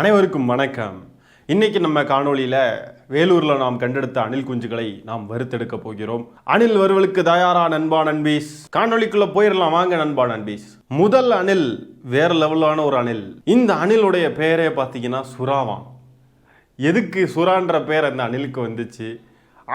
அனைவருக்கும் வணக்கம். இன்னைக்கு நம்ம காணொளியில வேலூர்ல நாம் கண்டெடுத்த அணில் குஞ்சுகளை நாம் வறுத்தெடுக்க போகிறோம். அணில் வறுவலுக்கு தயாரா நண்பா நண்பீஸ்? காணொளிக்குள்ள போயிடலாம் வாங்க நண்பா நண்பீஸ். முதல் அணில் வேற லெவலான ஒரு அணில். இந்த அணிலுடைய பெயரே பார்த்தீங்கன்னா சுறாவாம். எதுக்கு சுறான்ற பேர் அந்த அணிலுக்கு வந்துச்சு?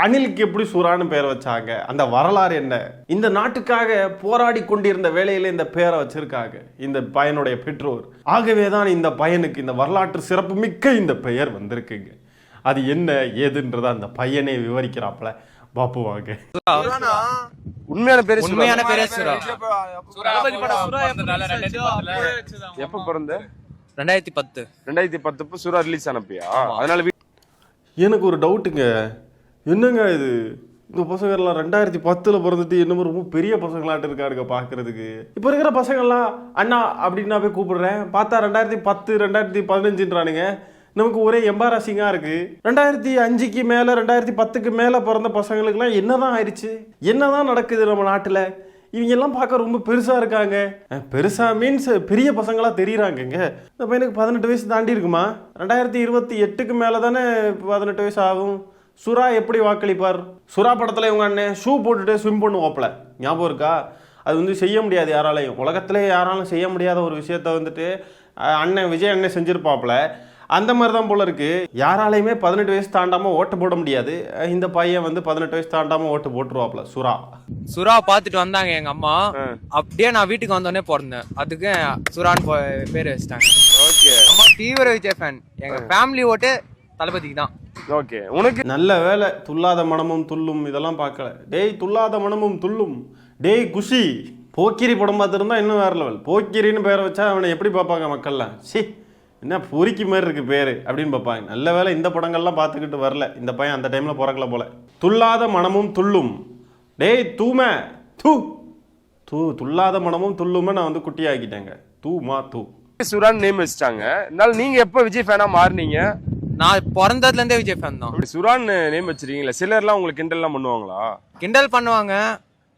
அணிலுக்கு எப்படி சுறான்னு பேர் வச்சாங்க? அந்த வரலாறு என்ன? இந்த நாட்டுக்காக போராடி கொண்டிருந்த வேளையில இந்த பேரை வச்சிருக்காங்க இந்த பையனுடைய பெற்றோர். ஆகவே தான் இந்த பையனுக்கு இந்த வரலாற்று சிறப்பு மிக்க இந்த பெயர் வந்திருக்குங்க. அது என்ன ஏதுன்றத அந்த பையனே விவரிக்கிறாப்ல. பாப்புவாங்க. உண்மையான பேரு எப்ப பிறந்த? 2010 சுறா ரிலீஸ் ஆனப்பையா? அதனால எனக்கு ஒரு டவுட்டுங்க. என்னங்க இது, இந்த பசங்கள்லாம் 2010 பிறந்துட்டு என்னமோ ரொம்ப பெரிய பசங்களாட்டு இருக்காருங்க பார்க்கறதுக்கு. இப்போ இருக்கிற பசங்கள்லாம் அண்ணா அப்படின்னா போய் கூப்பிடுறேன், பார்த்தா 2010 2015ன்றானுங்க. நமக்கு ஒரே எம்பாரசிங்காக இருக்குது. 2005க்கு மேலே 2010க்கு மேலே பிறந்த பசங்களுக்குலாம் என்னதான் ஆயிடுச்சு? என்னதான் நடக்குது நம்ம நாட்டில்? இவங்கெல்லாம் பார்க்க ரொம்ப பெருசாக இருக்காங்க. பெருசாக மீன்ஸ் பெரிய பசங்களாக தெரியுறாங்கங்க. இந்த பையனுக்கு 18 வயசு தாண்டி இருக்குமா? 2028க்கு மேலே தானே 18 வயசு ஆகும். சுறா எப்படி வாக்களிப்பார்? சுறா படத்தில் இவங்க அண்ணன் ஷூ போட்டுட்டு ஸ்விம் பண்ணுவாப்ல, ஞாபகம் இருக்கா? அது வந்து செய்ய முடியாது யாராலையும், உலகத்திலே யாராலும் செய்ய முடியாத ஒரு விஷயத்த வந்துட்டு அண்ணன் விஜய் அண்ணன் செஞ்சுருப்பாப்ல. அந்த மாதிரி தான் போல இருக்கு. யாராலையுமே 18 வயசு தாண்டாமல் ஓட்டு போட முடியாது. இந்த பையன் வந்து 18 வயசு தாண்டாமல் ஓட்டு போட்டுருவாப்ல. சுறா பார்த்துட்டு வந்தாங்க எங்க அம்மா. அப்படியே நான் வீட்டுக்கு வந்தோடனே பிறந்தேன். அதுக்கு சுறான்னு பேர் வச்சிட்டாங்க. ஓகே, அம்மா தீவிர விஜய் ஃபேன். எங்க ஃபேமிலி ஓட்டு தளபதிக்கு தான். ஓகே, உனக்கு நல்ல வேலை. துள்ளாத மனமும் துள்ளும் இதெல்லாம் பார்க்கல. டேய் துள்ளாத மனமும் துள்ளும், டேய் குஷி. போக்கிரி படம் பார்த்துருந்தா இன்னும் வேற லெவல். போக்கிரின்னு பேரை வச்சா அவனை எப்படி பார்ப்பாங்க மக்கள்லாம்? சி, என்ன பொறிக்கி மாதிரி இருக்கு பேரு அப்படின்னு பார்ப்பாங்க. நல்ல வேலை இந்த படங்கள்லாம் பார்த்துக்கிட்டு வரல இந்த பையன், அந்த டைம்ல பிறக்கல போல. துள்ளாத மனமும் துள்ளும், டேய் தூமை தூ தூ, துள்ளாத மனமும் துள்ளுமே நான் வந்து குட்டி ஆக்கிட்டேங்க. தூமா தூ. சுறான் நேம் வச்சிட்டாங்க. அதனால நீங்க எப்ப விஜய் ஃபேனா மாறுனீங்க? நான் பிறந்ததுல இருந்தே விஜய் ஃபேன் தான். அப்படி சுறான் நேம் வச்சிருக்கீங்களா? சிலர்லாம் உங்களுக்கு கிண்டல்லாம் பண்ணுவாங்களா? கிண்டல் பண்ணுவாங்க,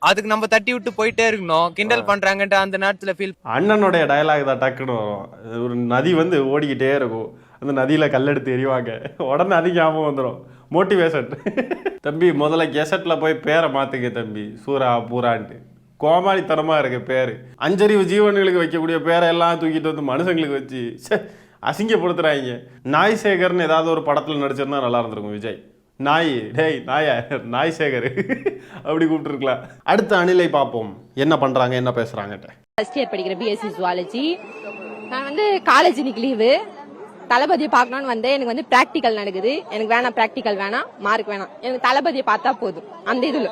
அதுக்கு நம்ம தட்டி விட்டு போயிட்டே இருக்கணும். கிண்டல் பண்றாங்கன்ட்டு அந்த நேரத்துல ஃபீல். அண்ணனுடைய டயலாக் தான் டக்குன்னு வரும். ஒரு நதி வந்து ஓடிக்கிட்டே இருக்கும், அந்த நதியில கல்லெடுத்து எறிவாங்க, உடனே அது ஞாபகம் வந்துடும். மோட்டிவேஷன். தம்பி முதல்ல கெசட்ல போய் பேரை மாத்துங்க தம்பி, சூரா பூரான்ட்டு. கோமாளித்தனமா இருக்கு பேரு. அஞ்சறிவு ஜீவன்களுக்கு வைக்கக்கூடிய பேரை எல்லாம் தூக்கிட்டு வந்து மனுஷங்களுக்கு வச்சு அசிங்கப்படுத்துறாங்க. நாய் சேகர்னு ஏதாவது ஒரு படத்துல நடிச்சிருந்தா நல்லா இருந்திருக்கும் விஜய். நாய், டேய் நாயா, நாய் சேகர் அப்படி கூப்பிட்டுருக்கலாம். அடுத்த அணிலை பார்ப்போம் என்ன பண்றாங்க என்ன பேசுறாங்கட்ட. ஃபர்ஸ்ட் இயர் படிக்கிற பிஎஸ்சி ஜுவாலஜி. நான் வந்து காலேஜ் இன்னைக்கு லீவு, தளபதியை பார்க்கணும்னு வந்தேன். எனக்கு வந்து பிராக்டிக்கல் நடக்குது. எனக்கு வேணாம் பிராக்டிக்கல், வேணாம் மார்க் வேணாம், எனக்கு தளபதியை பார்த்தா போதும். அந்த இதுல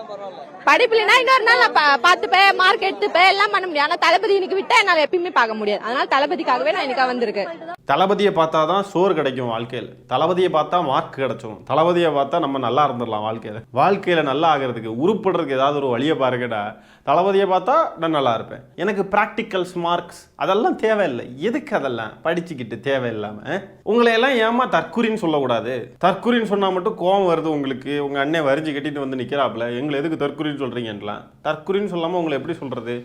படிப்புலனா இன்னொரு நாள் நான் பார்த்துப்பேன், மார்க் எடுத்துப்பேன், எல்லாம் பண்ண முடியும். ஆனா தளபதி இன்னைக்கு விட்டா என்னால எப்பயுமே பார்க்க முடியாது. அதனால தளபதிக்காகவே நான் இன்னைக்கு வந்திருக்கேன். தளபதியை பார்த்தா தான் சோறு கிடைக்கும் வாழ்க்கையில். தளபதியை பார்த்தா மார்க் கிடைச்சிடும். தளபதியை பார்த்தா நம்ம நல்லா இருந்துடலாம் வாழ்க்கையில நல்லா ஆகிறதுக்கு, உருப்படுறதுக்கு ஏதாவது ஒரு வழியை பாருங்கடா. தளபதியை பார்த்தா நான் நல்லா இருப்பேன். எனக்கு ப்ராக்டிக்கல்ஸ் மார்க்ஸ் அதெல்லாம் தேவையில்லை. எதுக்கு அதெல்லாம் படிச்சுக்கிட்டு தேவையில்லாம? உங்களை எல்லாம் ஏமா தற்குறின்னு சொல்லக்கூடாது. தற்குறின்னு சொன்னா மட்டும் கோவம் வருது உங்களுக்கு. உங்க அண்ணன் வரிஞ்சு கட்டிட்டு வந்து நிக்கிறாப்ல, எங்களை எதுக்கு தற்குறின்னு சொல்றீங்கலாம். தற்குறின்னு சொல்லாம உங்களை எப்படி சொல்றது?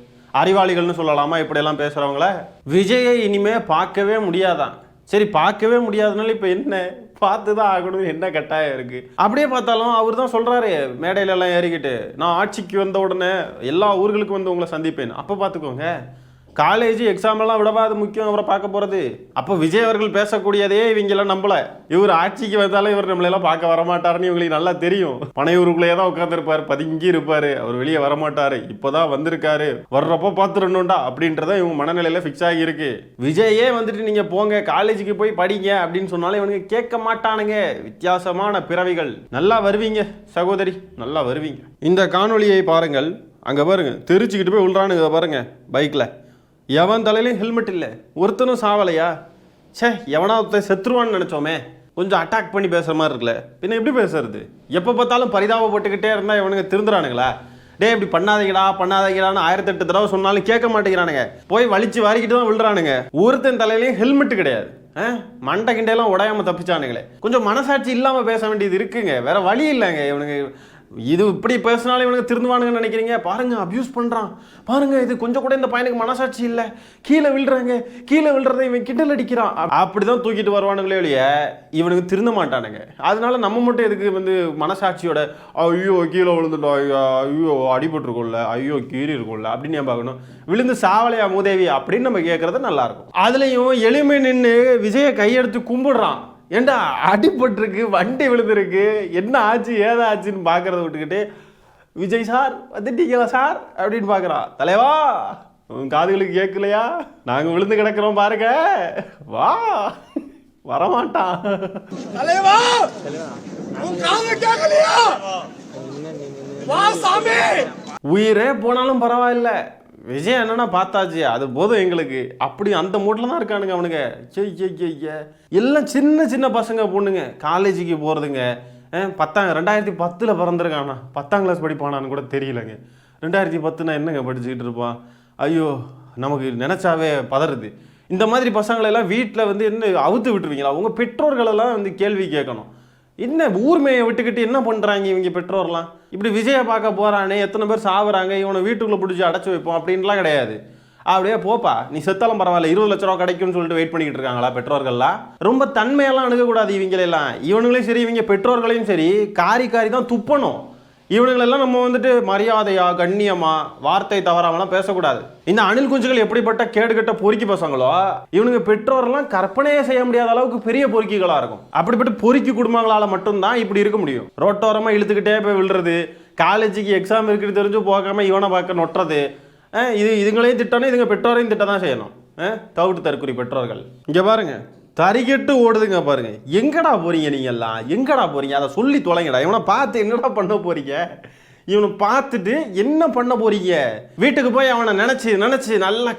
அறிவாளிகள்னு சொல்லலாமா இப்படியெல்லாம் பேசுறவங்கள? விஜயை இனிமே பார்க்கவே முடியாதான். சரி பார்க்கவே முடியாதனால இப்ப என்ன, பார்த்துதான் ஆகணும், என்ன கட்டாயம் இருக்கு? அப்படியே பார்த்தாலும் அவர் தான் சொல்றாரு மேடையில எல்லாம் ஏறிக்கிட்டு, நான் ஆட்சிக்கு வந்த உடனே எல்லா ஊர்களுக்கும் வந்து உங்களை சந்திப்பேன். அப்ப பாத்துக்கோங்க, காலேஜ் எக்ஸாம் எல்லாம் விடவா அது முக்கியம் அவரை பார்க்க போறது? அப்போ விஜய் அவர்கள் பேசக்கூடியதே இவங்கெல்லாம் நம்பல. இவர் ஆட்சிக்கு வந்தாலும் இவர் நம்மளெல்லாம் பார்க்க வரமாட்டாருன்னு இவங்களுக்கு நல்லா தெரியும். பனையூருக்குள்ளேயே தான் உட்காந்துருப்பாரு, பதுங்கி இருப்பாரு, அவர் வெளியே வரமாட்டாரு. இப்போதான் வந்திருக்காரு, வர்றப்போ பார்த்துடணும்டா அப்படின்றத இவங்க மனநிலையில ஃபிக்ஸ் ஆகி இருக்கு. விஜயே வந்துட்டு நீங்க போங்க காலேஜுக்கு போய் படிங்க அப்படின்னு சொன்னாலும் இவனுங்க கேட்க மாட்டானுங்க. வித்தியாசமான பிறவிகள். நல்லா வருவீங்க சகோதரி, நல்லா வருவீங்க. இந்த காணொலியை பாருங்கள். அங்க பாருங்க தெரிச்சுக்கிட்டு போய் விழுறானுங்க பாருங்க பைக்ல. எவன் தலையிலையும் ஹெல்மெட் இல்லை, ஒருத்தனும் சாவலையா? சே, எவனா ஒருத்தன் செத்துருவான்னு நினைச்சோமே. கொஞ்சம் அட்டாக் பண்ணி பேசுற மாதிரி இருக்குல்ல, பின்ன எப்படி பேசுறது? எப்போ பார்த்தாலும் பரிதாபப்பட்டுக்கிட்டே இருந்தா இவனுங்க திருந்துறானுங்களா? டே இப்படி பண்ணாதீங்கடான்னு 1008 தடவை சொன்னாலும் கேட்க மாட்டேங்கிறானுங்க. போய் வலிச்சு வாரிக்கிட்டு தான் விழுறானுங்க. ஒருத்தன் தலையிலையும் ஹெல்மெட் கிடையாது. மண்டை கிண்டையெல்லாம் உடையாம தப்பிச்சானுங்களே. கொஞ்சம் மனசாட்சி இல்லாம பேச வேண்டியது இருக்குங்க, வேற வழி இல்லைங்க. இவனுங்க இது இப்படி பேசினாலும் இவனுக்கு திருந்துவானுங்கன்னு நினைக்கிறீங்க? பாருங்க அபியூஸ் பண்றான் பாருங்க, இது கொஞ்சம் கூட இந்த பையனுக்கு மனசாட்சி இல்லை, கீழே விழுறாங்க, கீழே விழுறதை இவன் கிண்டல் அடிக்கிறான், அப்படிதான் தூக்கிட்டு வருவானுங்களே இல்லையே, இவனுக்கு திருந்த மாட்டானுங்க. அதனால நம்ம மட்டும் எதுக்கு வந்து மனசாட்சியோட ஐயோ கீழே விழுந்துட்டோம், ஐயோ அடிபட்டுருக்கோம்ல, ஐயோ கீறி இருக்கும்ல அப்படின்னு ஏன் பார்க்கணும்? விழுந்து சாவலையா மூதேவி அப்படின்னு நம்ம கேட்கறது நல்லா இருக்கும். அதுலயும் எளிமை நின்று விஜய கையெடுத்து கும்பிடுறான். ஏண்டா அடிபட்டிருக்கு, வண்டி விழுந்திருக்கு, என்ன ஆச்சு ஏதா ஆச்சுன்னு பார்க்கறத விட்டுக்கிட்டு விஜய் சார் வந்துட்டீங்களா சார் அப்படின்னு பார்க்குறான். தலைவா உன் காதுகளுக்கு கேட்கலையா, நாங்கள் விழுந்து கிடக்கிறோம் பாருங்க, வா. வரமாட்டான். தலைவா உயிரே போனாலும் பரவாயில்ல, விஜய் என்னன்னா பார்த்தாச்சு அது போதும் எங்களுக்கு, அப்படி அந்த மூட்டில் தான் இருக்கானுங்க அவனுங்க. எல்லாம் சின்ன சின்ன பசங்க பொண்ணுங்க, காலேஜுக்கு போகிறதுங்க. 2010 பிறந்திருக்கானா, 10ஆம் கிளாஸ் படிப்பானான்னு கூட தெரியலங்க. 2010 என்னங்க படிச்சுக்கிட்டு இருப்பான்? ஐயோ நமக்கு நினச்சாவே பதறுது. இந்த மாதிரி பசங்களெல்லாம் வீட்டில் வந்து என்ன அவுத்து விட்டுருவீங்களா? உங்கள் பெற்றோர்களெல்லாம் வந்து கேள்வி கேட்கணும். என்ன ஊர்மையை விட்டுக்கிட்டு என்ன பண்ணுறாங்க இவங்க பெற்றோர்லாம்? இப்படி விஜயை பார்க்க போகிறானே, எத்தனை பேர் சாவுறாங்க, இவனை வீட்டுக்குள்ளே பிடிச்சி அடைச்சி வைப்போம் அப்படின்லாம் கிடையாது. அப்படியே போப்பா, நீ செத்தாலும் பரவாயில்ல, 20 லட்ச ரூபா கிடைக்கும்னு சொல்லிட்டு வெயிட் பண்ணிக்கிட்டு இருக்காங்களா பெற்றோர்கள்லாம்? ரொம்ப தன்மையெல்லாம் அணுகக்கூடாது இவங்களெல்லாம். இவனுங்களையும் சரி இவங்க பெற்றோர்களையும் சரி காரி தான் துப்பணும். இவனுங்களெல்லாம் நம்ம வந்துட்டு மரியாதையா கண்ணியமா வார்த்தை தவறாமலாம் பேசக்கூடாது. இந்த அணில் குஞ்சுகள் எப்படிப்பட்ட கேடுகட்ட பொறுக்கி பசங்களோ, இவனுங்க பெற்றோரெல்லாம் கற்பனையே செய்ய முடியாத அளவுக்கு பெரிய பொறுக்கிகளா இருக்கும். அப்படிப்பட்ட பொறுக்கி குடும்பங்களால மட்டும்தான் இப்படி இருக்க முடியும். ரோட்டோரமா இழுத்துக்கிட்டே போய் விழுறது, காலேஜுக்கு எக்ஸாம் இருக்குன்னு தெரிஞ்சு போகாம இவனை பார்க்க நொட்டுறது, இதுங்களையும் திட்டணும், இதுங்க பெற்றோரையும் திட்ட தான் செய்யணும். தவிட்டு தற்குறி பெற்றோர்கள். இங்க பாருங்க தறிகெட்டு ஓடுதுங்க பாருங்க. எங்கடா போறீங்க நீங்க எல்லாம், எங்கடா போறீங்க? அதை சொல்லி தொலைங்கடா. இவனை பார்த்து என்னடா பண்ண போறீங்க? இவனை பார்த்துட்டு என்ன பண்ண போறீங்க? வீட்டுக்கு போய் அவனை நினைச்சு நல்லா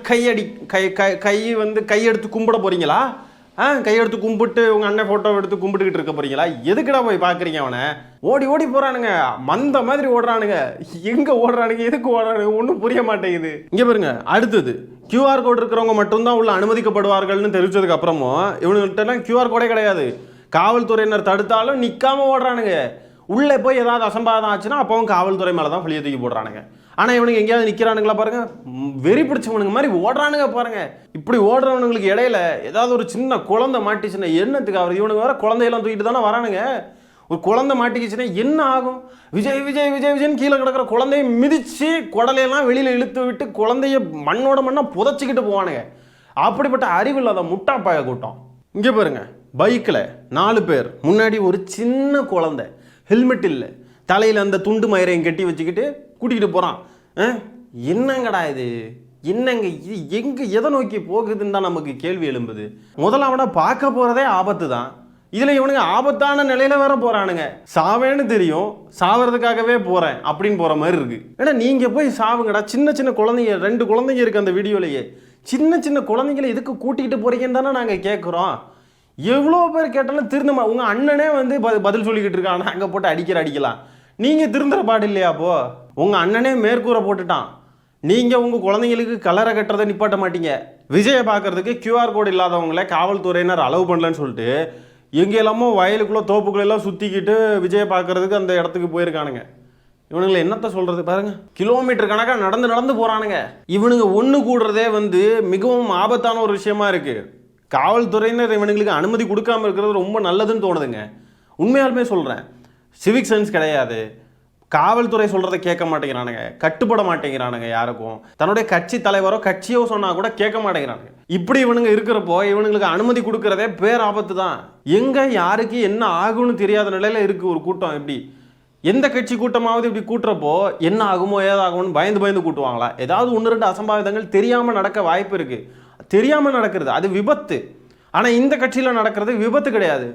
கையெடுத்து கும்பிட போறீங்களா? கையெடுத்து கும்பிட்டு உங்க அண்ணன் போட்டோ எடுத்து கும்பிட்டுக்கிட்டு இருக்க போறீங்களா? எதுக்குடா போய் பாக்குறீங்க? அவனை ஓடி போறானுங்க, மந்த மாதிரி ஓடுறானுங்க. எங்க ஓடுறானுங்க, எதுக்கு ஓடுறானுங்க ஒன்றும் புரிய மாட்டேங்குது. இங்க பாருங்க, அடுத்தது QR கோட் இருக்கிறவங்க மட்டும்தான் உள்ள அனுமதிக்கப்படுவார்கள்னு தெரிவிச்சதுக்கு அப்புறமும் இவனுக்கிட்ட QR கோடே கிடையாது. காவல்துறையினர் தடுத்தாலும் நிக்காம ஓடுறானுங்க. உள்ளே போய் ஏதாவது அசம்பாதம் ஆச்சுன்னா அப்பவும் காவல்துறை மேலே தான் பழிய தூக்கி போடுறானுங்க. ஆனால் இவனுக்கு எங்கேயாவது நிற்கிறானுங்களா பாருங்க, வெறி பிடிச்சவனுங்க மாதிரி ஓடுறானுங்க பாருங்க. இப்படி ஓடுறவனுங்களுக்கு இடையில ஏதாவது ஒரு சின்ன குழந்தை மாட்டிச்சுன்னா என்னத்துக்கு? அவர் இவனுக்கு வேற குழந்தையெல்லாம் தூக்கிட்டு தானே வரானுங்க. ஒரு குழந்தை மாட்டிக்கிச்சுன்னா என்ன ஆகும்? விஜய்னு கீழே கிடக்கிற குழந்தைய மிதிச்சு குடலையெல்லாம் வெளியில் இழுத்து விட்டு குழந்தைய மண்ணா புதைச்சிக்கிட்டு போவானுங்க. அப்படிப்பட்ட அறிவில்லாத முட்டாப்பாய கூட்டம். இங்கே பாருங்க, பைக்கில் 4 பேர், முன்னாடி ஒரு சின்ன குழந்தை, ஹெல்மெட் இல்லை, தலையில் அந்த துண்டு மயிரையும் கட்டி வச்சுக்கிட்டு கூட்டிகிட்டு போகிறான். என்னங்கடா இது, என்னங்க இது, எதை நோக்கி போகுதுன்னு தான் நமக்கு கேள்வி எழும்புது. முதல்ல அவனை பார்க்க போகிறதே ஆபத்து தான். இதில் இவனுங்க ஆபத்தான நிலையில வேற போகிறானுங்க. சாவேன்னு தெரியும், சாவறதுக்காகவே போகிறேன் அப்படின்னு போகிற மாதிரி இருக்கு. ஏன்னா நீங்கள் போய் சாவுங்கடா. சின்ன குழந்தைங்க, 2 குழந்தைங்க இருக்குது அந்த வீடியோலையே. சின்ன குழந்தைங்களை எதுக்கு கூட்டிகிட்டு போகிறீங்கன்னு தானே நாங்கள் கேட்குறோம். எவ்வளோ பேர் கேட்டாலும் திருந்தமா. உங்கள் அண்ணனே வந்து பதில் சொல்லிக்கிட்டு இருக்கான், அங்கே போட்டு அடிக்கலாம். நீங்கள் திருந்துற பாடு இல்லையா? அப்போ உங்கள் அண்ணனே மேற்கூரை போட்டுட்டான், நீங்கள் உங்கள் குழந்தைங்களுக்கு கலரை கட்டுறதை நிப்பாட்ட மாட்டீங்க. விஜயை பார்க்கறதுக்கு QR கோடு இல்லாதவங்களே காவல்துறையினர் அலோவ் பண்ணலன்னு சொல்லிட்டு எங்கே எல்லாமோ வயலுக்குள்ளே தோப்புக்குள்ளெல்லாம் சுற்றிக்கிட்டு விஜயை பார்க்கறதுக்கு அந்த இடத்துக்கு போயிருக்கானுங்க. இவனுங்களை என்னத்த சொல்கிறது பாருங்க, கிலோமீட்டர் கணக்காக நடந்து போகிறானுங்க. இவனுங்க ஒன்று கூடுறதே வந்து மிகவும் ஆபத்தான ஒரு விஷயமா இருக்குது. காவல்துறையினர் இவனுங்களுக்கு அனுமதி கொடுக்காமல் இருக்கிறது ரொம்ப நல்லதுன்னு தோணுதுங்க. உண்மையாலுமே சொல்கிறேன், சிவிக் சென்ஸ் கிடையாது. காவல்துறை சொல்கிறத கேட்க மாட்டேங்கிறானுங்க, கட்டுப்பட மாட்டேங்கிறானுங்க. யாருக்கும் தன்னுடைய கட்சி தலைவரோ கட்சியோ சொன்னால் கூட கேட்க மாட்டேங்கிறானுங்க. இப்படி இவனுங்க இருக்கிறப்போ இவனுங்களுக்கு அனுமதி கொடுக்கறதே பேராபத்து தான். எங்கே யாருக்கு என்ன ஆகும்னு தெரியாத நிலையில் இருக்குது ஒரு கூட்டம். இப்படி எந்த கட்சி கூட்டமாவது இப்படி கூட்டுறப்போ என்ன ஆகுமோ ஏதாகும்னு பயந்து கூட்டுவாங்களா? ஏதாவது 1-2 அசம்பாவிதங்கள் தெரியாமல் நடக்க வாய்ப்பு இருக்குது. தெரியாமல் நடக்கிறது அது விபத்து. ஆனால் இந்த கட்சியில் நடக்கிறது விபத்து கிடையாது,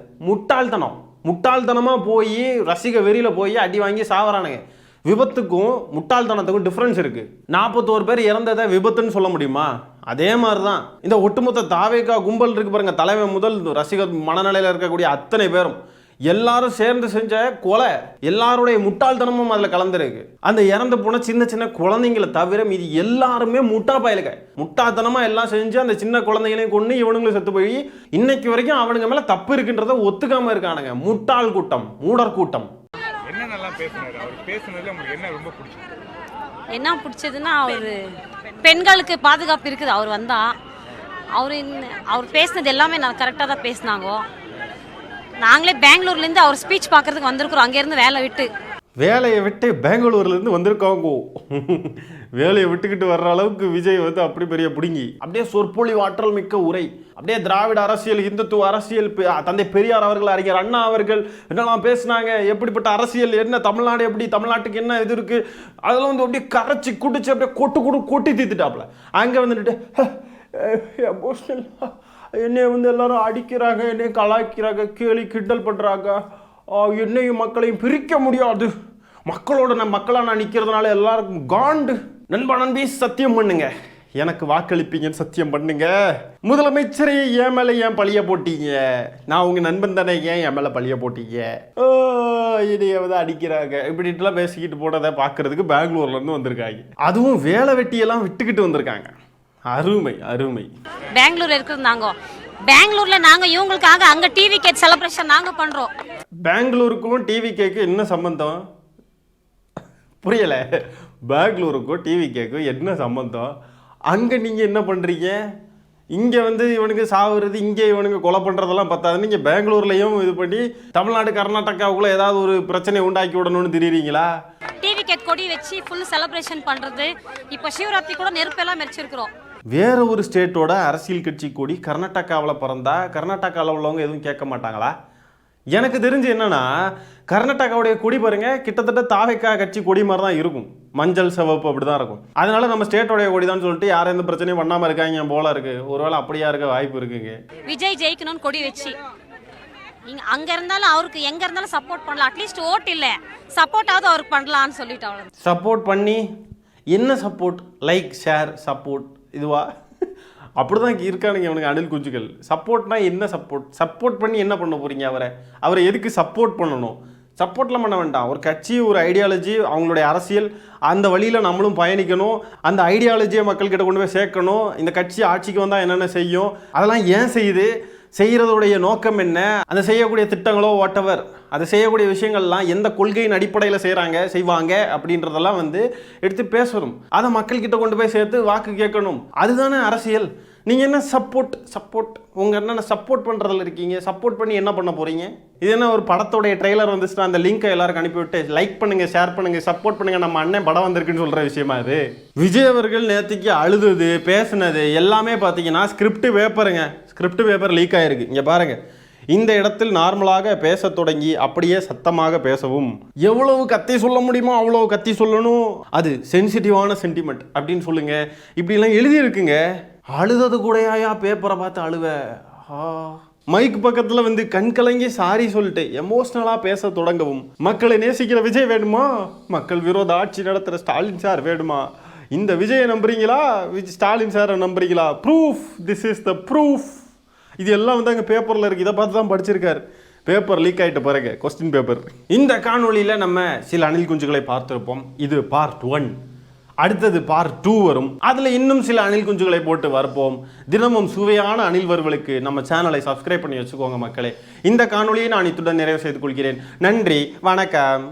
முட்டாள்தனமாக போய் ரசிக வெறியில் போய் அடி வாங்கி சாவறானுங்க. விபத்துக்கும் முட்டாள்தனத்துக்கும் டிஃப்ரென்ஸ் இருக்குது. 41 பேர் இறந்ததை விபத்துன்னு சொல்ல முடியுமா? அதே மாதிரி தான் இந்த ஒட்டுமொத்த தாவேகா கும்பல் இருக்கு பாருங்க, தலைவன் முதல் ரசிகர் மனநிலையில் இருக்கக்கூடிய அத்தனை பேரும் எல்லாரும் சேர்ந்து செஞ்ச கொலை, எல்லாருடைய முட்டாள்தனமும் அதில் கலந்துருக்கு. அந்த இறந்து போன சின்ன குழந்தைங்களை தவிர மீதி எல்லாருமே முட்டாள்தனமா எல்லாம் செஞ்சு அந்த சின்ன குழந்தைகளையும் கொண்டு இவனுங்களும் செத்து போய் இன்னைக்கு வரைக்கும் அவனுங்க மேல தப்பு இருக்குன்றத ஒத்துக்காம இருக்கானுங்க. முட்டாள் கூட்டம், மூடர் கூட்டம். என்ன என்னென்னலாம் பேசுனாரு? அவர் பேசுனதுல உங்களுக்கு என்ன ரொம்ப பிடிச்சது? என்ன பிடிச்சதுன்னா அவர் பெண்களுக்கு பாதுகாப்பு இருக்குது. அவர் வந்தா அவர் பேசினது எல்லாமே நான் கரெக்டாக தான் பேசினாங்க. நாங்களே பெங்களூர்லேருந்து அவர் ஸ்பீச் பார்க்கறதுக்கு வந்திருக்கிறோம், அங்கேருந்து வேலை விட்டு. வேலையை விட்டு பெங்களூர்லேருந்து வந்திருக்காங்க. வேலையை விட்டுக்கிட்டு வர்ற அளவுக்கு விஜய் வந்து அப்படி பெரிய பிடுங்கி அப்படியே சொற்பொழிவு ஆற்றல் மிக்க உரை, அப்படியே திராவிட அரசியல், இந்துத்துவ அரசியல், தந்தை பெரியார் அவர்கள், அறிஞர் அண்ணா அவர்கள் என்னெல்லாம் பேசினாங்க, எப்படிப்பட்ட அரசியல், என்ன தமிழ்நாடு, எப்படி தமிழ்நாட்டுக்கு என்ன இது இருக்கு, அதெல்லாம் வந்து அப்படியே கரைச்சி குடிச்சு அப்படியே கொட்டி தீத்துட்டாப்ல. அங்கே வந்துட்டு எமோஷனல், என்னைய வந்து எல்லாரும் அடிக்கிறாங்க, என்னைய கலாய்க்கிறாங்க, கேலி கிண்டல் பண்ணுறாங்க, என்னையும் மக்களையும் பிரிக்க முடியாது, மக்களோட மக்களாக நான் நிற்கிறதுனால எல்லாருக்கும் காண்டு. நண்பி சத்தியம் பண்ணுங்க, எனக்கு வாக்களிப்பீங்கன்னு சத்தியம் பண்ணுங்க. முதலமைச்சரை என் மேலே ஏன் பழிய போட்டீங்க? நான் உங்க நண்பன் தானே, ஏன் என் மேலே பழிய போட்டீங்க? இதைய வந்து அடிக்கிறாங்க இப்படிட்டுலாம் பேசிக்கிட்டு போனதை பார்க்கறதுக்கு பெங்களூர்லேருந்து வந்திருக்காங்க. அதுவும் வேலை வெட்டியெல்லாம் விட்டுக்கிட்டு வந்திருக்காங்க. அருமை அருமை. பெங்களூர் இருக்கிறது நாங்க, பெங்களூர்ல நாங்க இவங்களுக்காக அங்க டிவி கேட் செலிப்ரேஷன் நாங்க பண்றோம். பெங்களூருக்கும் டிவி கேக்கு என்ன சம்பந்தம்? புரியல. பெங்களூருக்கும் டிவி கேக்கும் என்ன சம்பந்தம்? அங்கே நீங்கள் என்ன பண்ணுறீங்க? இங்கே வந்து இவனுக்கு சாவுறது, இங்கே இவனுக்கு கொலை பண்ணுறதெல்லாம் பத்தாது, நீங்கள் பெங்களூர்லேயும் இது பண்ணி தமிழ்நாடு கர்நாடகாவுக்குள்ளே ஏதாவது ஒரு பிரச்சனை உண்டாக்கி விடணும்னு தெரியுறீங்களா? டிவி கேட் கொடி வச்சு ஃபுல் செலிப்ரேஷன் பண்றது. இப்போ சிவராத்திரி கூட நெருப்பெல்லாம் மெரிச்சிருக்கிறோம். வேற ஒரு ஸ்டேட்டோட அரசியல் கட்சி கொடி கர்நாடகாவில் பிறந்தா கர்நாடகாவில் உள்ளவங்க எதுவும் கேட்க மாட்டாங்களா? எனக்கு தெரிஞ்சு என்னன்னா, கர்நாடகாவுடைய கொடி பாருங்க கிட்டத்தட்ட தாவேக்கா கட்சி கொடி மாதிரி தான் இருக்கும், மஞ்சள் சிவப்பு அப்படி தான் இருக்கும். அதனால நம்ம ஸ்டேட்டோடைய கொடி தான் சொல்லிட்டு யாரும் எந்த பிரச்சனையும் பண்ணாமல் இருக்காங்க போல இருக்கு. ஒருவேளை அப்படியா இருக்க வாய்ப்பு இருக்குங்க. விஜய் ஜெயிக்கணும்னு கொடி வச்சு அங்க இருந்தாலும் அவருக்கு எங்க இருந்தாலும் சப்போர்ட் பண்ணலாம். அட்லீஸ்ட் ஓட் இல்ல சப்போர்ட்டாவது அவருக்கு பண்ணலாம்னு சொல்லிட்டு அவ்வளவு. சப்போர்ட் பண்ணி என்ன சப்போர்ட்? லைக் ஷேர் சப்போர்ட் இதுவா? அப்படிதான் இருக்கானுங்க அவனுக்கு அணில் குஞ்சுகள். சப்போர்ட்னா என்ன சப்போர்ட்? சப்போர்ட் பண்ணி என்ன பண்ண போறீங்க? அவரை எதுக்கு சப்போர்ட் பண்ணணும்? சப்போர்ட்லாம் பண்ண வேண்டாம். ஒரு கட்சி, ஒரு ஐடியாலஜி, அவங்களுடைய அரசியல், அந்த வழியில் நம்மளும் பயணிக்கணும். அந்த ஐடியாலஜியை மக்கள்கிட்ட கொண்டு போய் சேர்க்கணும். இந்த கட்சி ஆட்சிக்கு வந்தால் என்னென்ன செய்யும், அதெல்லாம் ஏன் செய்யுது, செய்கிறதுடைய நோக்கம் என்ன, அந்த செய்யக்கூடிய திட்டங்களோ வாட்டவர், அதை செய்யக்கூடிய விஷயங்கள்லாம் எந்த கொள்கையின் அடிப்படையில் செய்வாங்க அப்படின்றதெல்லாம் வந்து எடுத்து பேசணும். அதை மக்கள்கிட்ட கொண்டு போய் சேர்த்து வாக்கு கேட்கணும். அதுதானே அரசியல். நீங்கள் என்ன சப்போர்ட் உங்கள் என்னென்ன சப்போர்ட் பண்ணுறதுல இருக்கீங்க? சப்போர்ட் பண்ணி என்ன பண்ண போகிறீங்க? இது என்ன ஒரு படத்தோடைய ட்ரெய்லர் வந்துச்சுன்னா அந்த லிங்கை எல்லாருக்கும் அனுப்பிவிட்டு லைக் பண்ணுங்கள், ஷேர் பண்ணுங்கள், சப்போர்ட் பண்ணுங்கள், நம்ம அண்ணன் படம் வந்திருக்குன்னு சொல்கிற விஷயமா இது? விஜய் அவர்கள் நேற்றுக்கு அழுதுது, பேசுனது எல்லாமே பார்த்தீங்கன்னா ஸ்கிரிப்ட் பேப்பர் லீக் ஆகிருக்கு. இங்கே பாருங்கள், இந்த இடத்தில் நார்மலாக பேச தொடங்கி அப்படியே சத்தமாக பேசவும், எவ்வளவு கத்தி சொல்ல முடியுமோ அவ்வளவு கத்தி சொல்லணும், அது சென்சிட்டிவான சென்டிமெண்ட் அப்படின்னு சொல்லுங்க, இப்படிலாம் எழுதியிருக்குங்க. அழுதது கூடயா பேப்பரை பார்த்து அழுவ? மைக் பக்கத்தில் வந்து கண் கலங்கி சாரி சொல்லிட்டு எமோஷ்னலாக பேச தொடங்கவும், மக்களை நேசிக்கிற விஜய் வேணுமா, மக்கள் விரோத ஆட்சி நடத்துகிற ஸ்டாலின் சார் வேணுமா? இந்த விஜயை நம்புறீங்களா, ஸ்டாலின் சாரை நம்புறீங்களா? Proof, this is the proof. இது எல்லாம் வந்து அங்கே பேப்பரில் இருக்குது. இதை பார்த்து தான் படிச்சிருக்காரு. பேப்பர் லீக் ஆகிட்டு பாருங்க, கொஸ்டின் பேப்பர். இந்த காணொலியில் நம்ம சில அணில் குஞ்சுகளை பார்த்துருப்போம். இது பார்ட் 1. அடுத்தது பார்ட் 2 வரும். அதில் இன்னும் சில அணில் குஞ்சுகளை போட்டு வரப்போம். தினமும் சுவையான அணில் வறுவலுக்கு நம்ம சேனலை சப்ஸ்கிரைப் பண்ணி வச்சுக்கோங்க மக்களே. இந்த காணொலியை நான் இத்துடன் நிறைவு செய்து கொள்கிறேன். நன்றி, வணக்கம்.